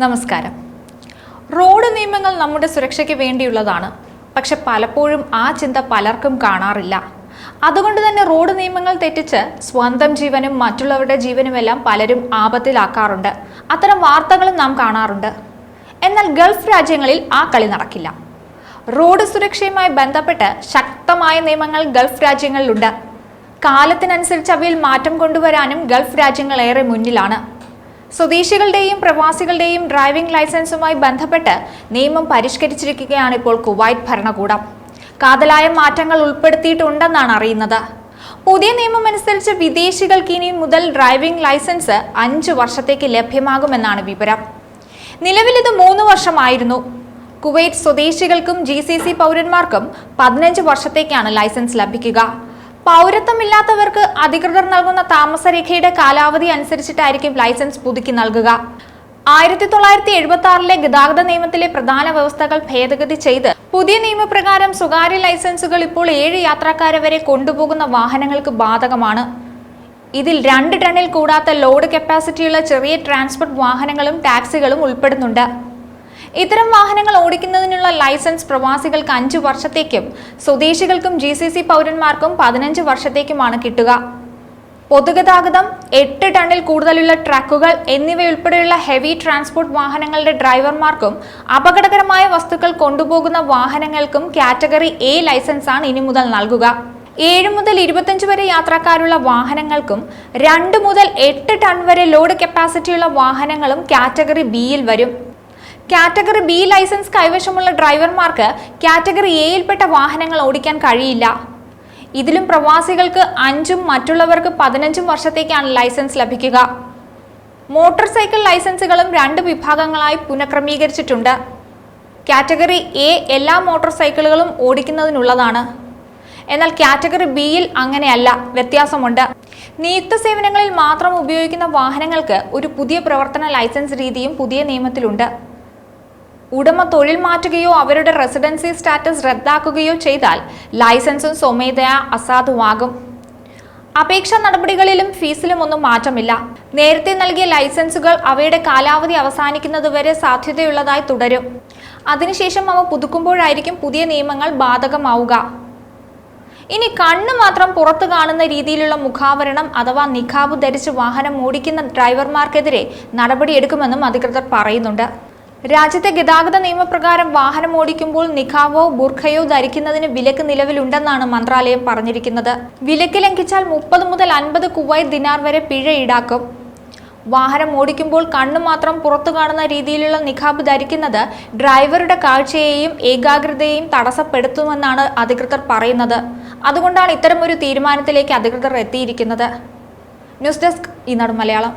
നമസ്കാരം. റോഡ് നിയമങ്ങൾ നമ്മുടെ സുരക്ഷയ്ക്ക് വേണ്ടിയുള്ളതാണ്. പക്ഷെ പലപ്പോഴും ആ ചിന്ത പലർക്കും കാണാറില്ല. അതുകൊണ്ട് തന്നെ റോഡ് നിയമങ്ങൾ തെറ്റിച്ച് സ്വന്തം ജീവനും മറ്റുള്ളവരുടെ ജീവനുമെല്ലാം പലരും ആപത്തിലാക്കാറുണ്ട്. അത്തരം വാർത്തകളും നാം കാണാറുണ്ട്. എന്നാൽ ഗൾഫ് രാജ്യങ്ങളിൽ ആ കളി നടക്കില്ല. റോഡ് സുരക്ഷയുമായി ബന്ധപ്പെട്ട് ശക്തമായ നിയമങ്ങൾ ഗൾഫ് രാജ്യങ്ങളിലുണ്ട്. കാലത്തിനനുസരിച്ച് അവയിൽ മാറ്റം കൊണ്ടുവരാനും ഗൾഫ് രാജ്യങ്ങൾ ഏറെ മുന്നിലാണ്. സ്വദേശികളുടെയും പ്രവാസികളുടെയും ഡ്രൈവിംഗ് ലൈസൻസുമായി ബന്ധപ്പെട്ട് നിയമം പരിഷ്കരിച്ചിരിക്കുകയാണ് ഇപ്പോൾ കുവൈറ്റ് ഭരണകൂടം. കാതലായ മാറ്റങ്ങൾ ഉൾപ്പെടുത്തിയിട്ടുണ്ടെന്നാണ് അറിയുന്നത്. പുതിയ നിയമം അനുസരിച്ച് വിദേശികൾക്ക് ഇനി മുതൽ ഡ്രൈവിംഗ് ലൈസൻസ് 5 വർഷത്തേക്ക് ലഭ്യമാകുമെന്നാണ് വിവരം. നിലവിൽ ഇത് 3 വർഷമായിരുന്നു. കുവൈറ്റ് സ്വദേശികൾക്കും GCC പൗരന്മാർക്കും 15 വർഷത്തേക്കാണ് ലൈസൻസ് ലഭിക്കുക. പൗരത്വമില്ലാത്തവർക്ക് അധികൃതർ നൽകുന്ന താമസരേഖയുടെ കാലാവധി അനുസരിച്ചിട്ടായിരിക്കും ലൈസൻസ് പുതുക്കി നൽകുക. 1976 ഗതാഗത നിയമത്തിലെ പ്രധാന വ്യവസ്ഥകൾ ഭേദഗതി ചെയ്ത് പുതിയ നിയമപ്രകാരം സ്വകാര്യ ലൈസൻസുകൾ ഇപ്പോൾ 7 യാത്രക്കാരെ വരെ കൊണ്ടുപോകുന്ന വാഹനങ്ങൾക്ക് ബാധകമാണ്. ഇതിൽ 2 ടണ്ണിൽ കൂടാത്ത ലോഡ് കപ്പാസിറ്റിയുള്ള ചെറിയ ട്രാൻസ്പോർട്ട് വാഹനങ്ങളും ടാക്സികളും ഉൾപ്പെടുന്നുണ്ട്. ഇത്തരം വാഹനങ്ങൾ ഓടിക്കുന്നതിനുള്ള ലൈസൻസ് പ്രവാസികൾക്ക് 5 വർഷത്തേക്കും സ്വദേശികൾക്കും GCC പൗരന്മാർക്കും 15 വർഷത്തേക്കുമാണ് കിട്ടുക. പൊതുഗതാഗതം, 8 ടണ്ണിൽ കൂടുതലുള്ള ട്രക്കുകൾ എന്നിവയുൾപ്പെടെയുള്ള ഹെവി ട്രാൻസ്പോർട്ട് വാഹനങ്ങളുടെ ഡ്രൈവർമാർക്കും അപകടകരമായ വസ്തുക്കൾ കൊണ്ടുപോകുന്ന വാഹനങ്ങൾക്കും കാറ്റഗറി A ലൈസൻസാണ് ഇനി മുതൽ നൽകുക. 7 മുതൽ 25 വരെ യാത്രക്കാരുള്ള വാഹനങ്ങൾക്കും 2 മുതൽ 8 ടൺ വരെ ലോഡ് കപ്പാസിറ്റിയുള്ള വാഹനങ്ങളും കാറ്റഗറി Bയിൽ വരും. കാറ്റഗറി B ലൈസൻസ് കൈവശമുള്ള ഡ്രൈവർമാർക്ക് കാറ്റഗറി Aയിൽപ്പെട്ട വാഹനങ്ങൾ ഓടിക്കാൻ കഴിയില്ല. ഇതിലും പ്രവാസികൾക്ക് 5 മറ്റുള്ളവർക്ക് 15 വർഷത്തേക്കാണ് ലൈസൻസ് ലഭിക്കുക. മോട്ടോർ സൈക്കിൾ ലൈസൻസുകളും 2 വിഭാഗങ്ങളായി പുനഃക്രമീകരിച്ചിട്ടുണ്ട്. കാറ്റഗറി A എല്ലാ മോട്ടോർ സൈക്കിളുകളും ഓടിക്കുന്നതിനുള്ളതാണ്. എന്നാൽ കാറ്റഗറി Bയിൽ അങ്ങനെയല്ല, വ്യത്യാസമുണ്ട്. നിയുക്ത സേവനങ്ങളിൽ മാത്രം ഉപയോഗിക്കുന്ന വാഹനങ്ങൾക്ക് ഒരു പുതിയ പ്രവർത്തന ലൈസൻസ് രീതിയും പുതിയ നിയമത്തിലുണ്ട്. ഉടമ തൊഴിൽ മാറ്റുകയോ അവരുടെ റെസിഡൻസി സ്റ്റാറ്റസ് റദ്ദാക്കുകയോ ചെയ്താൽ ലൈസൻസും സ്വമേധയാ അസാധുവാകും. അപേക്ഷാ നടപടികളിലും ഫീസിലും ഒന്നും മാറ്റമില്ല. നേരത്തെ നൽകിയ ലൈസൻസുകൾ അവയുടെ കാലാവധി അവസാനിക്കുന്നതുവരെ സാധ്യതയുള്ളതായി തുടരും. അതിനുശേഷം അവ പുതുക്കുമ്പോഴായിരിക്കും പുതിയ നിയമങ്ങൾ ബാധകമാവുക. ഇനി കണ്ണ് മാത്രം പുറത്തു കാണുന്ന രീതിയിലുള്ള മുഖാവരണം അഥവാ നിഖാബ് ധരിച്ച് വാഹനം ഓടിക്കുന്ന ഡ്രൈവർമാർക്കെതിരെ നടപടിയെടുക്കുമെന്നും അധികൃതർ പറയുന്നുണ്ട്. രാജ്യത്തെ ഗതാഗത നിയമപ്രകാരം വാഹനം ഓടിക്കുമ്പോൾ നിഖാബോ ബുർഖയോ ധരിക്കുന്നതിന് വിലക്ക് നിലവിലുണ്ടെന്നാണ് മന്ത്രാലയം പറഞ്ഞിരിക്കുന്നത്. വിലക്ക് ലംഘിച്ചാൽ 30 മുതൽ 50 കുവൈറ്റ് ദിനാർ വരെ പിഴ ഈടാക്കും. വാഹനം ഓടിക്കുമ്പോൾ കണ്ണു മാത്രം പുറത്തു കാണുന്ന രീതിയിലുള്ള നിഖാബ് ധരിക്കുന്നത് ഡ്രൈവറുടെ കാഴ്ചയെയും ഏകാഗ്രതയെയും തടസ്സപ്പെടുത്തുമെന്നാണ് അധികൃതർ പറയുന്നത്. അതുകൊണ്ടാണ് ഇത്തരമൊരു തീരുമാനത്തിലേക്ക് അധികൃതർ എത്തിയിരിക്കുന്നത്. ന്യൂസ് ഡെസ്ക് ഈനാട് മലയാളം.